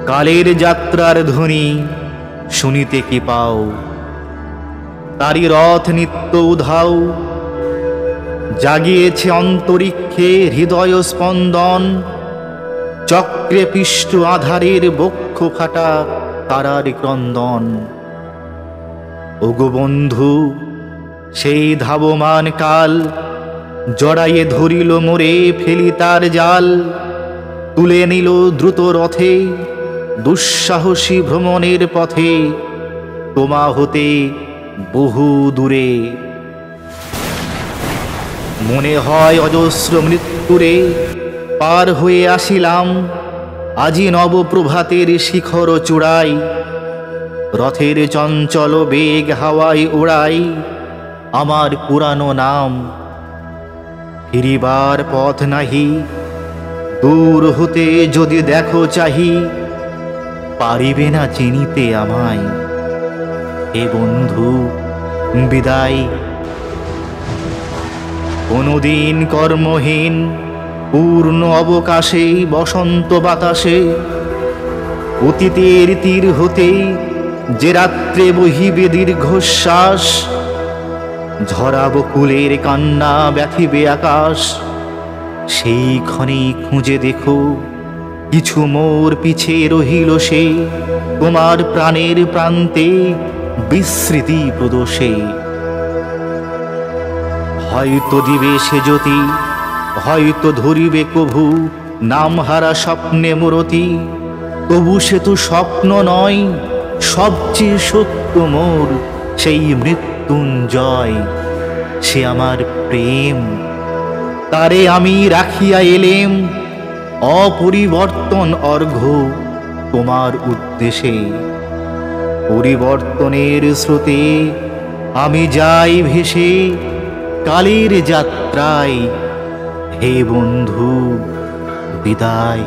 কালের যাত্রার ধ্বনি শুনিতে কি পাও, তারি রথ নিত্য উধাও। জাগিয়েছে অন্তরিক্ষে হৃদয় স্পন্দন, চক্রে পিষ্ট আধারের বক্ষ ফাটা তারার ক্রন্দন। ওগো বন্ধু, সেই ধাবমান কাল জড়াইয়ে ধরিল মোরে, ফেলি তার জাল। তুলে নিল দ্রুত রথে দুঃসাহসী ভ্রমণের পথে, তোমা হতে বহু দূরে। মনে হয় অজস্র মৃত্যুরে পার হয়ে আসিলাম, আজি নবপ্রভাতের শিখর চূড়াই। রথের চঞ্চল বেগ হাওয়ায় ওড়াই আমার পুরানো নাম। ফিরিবার পথ নাহি, দূর হতে যদি দেখো চাহি, পারিবে না চিনিতে আমায়। হে বন্ধু, বিদায়। কোনদিন কর্মহীন পূর্ণ অবকাশে বসন্ত বাতাসে, অতীতের তীর হতে যে রাত্রে বহিবে দীর্ঘশ্বাস, ঝরা বকুলের কান্না ব্যথিবে আকাশ। সেই ক্ষণে খুঁজে দেখো, কিছু মোর পিছে রহিল সে, তোমার প্রাণের প্রান্তে বিস্মৃতি প্রদোষে। হয়তো দিবে সে জ্যোতি, হয়তো ধরিবে কভু নামহারা স্বপ্নে মূরতি। তবু সে তো স্বপ্ন নয়, সবচেয়ে সত্য মোর সেই মৃত্যুঞ্জয়। সে আমার প্রেম, তারে আমি রাখিয়া এলেম অপরিবর্তন অর্ঘ্য তোমার উদ্দেশে। পরিবর্তনের স্রোতে আমি যাই ভেসে কালের যাত্রায়। হে বন্ধু, বিদায়।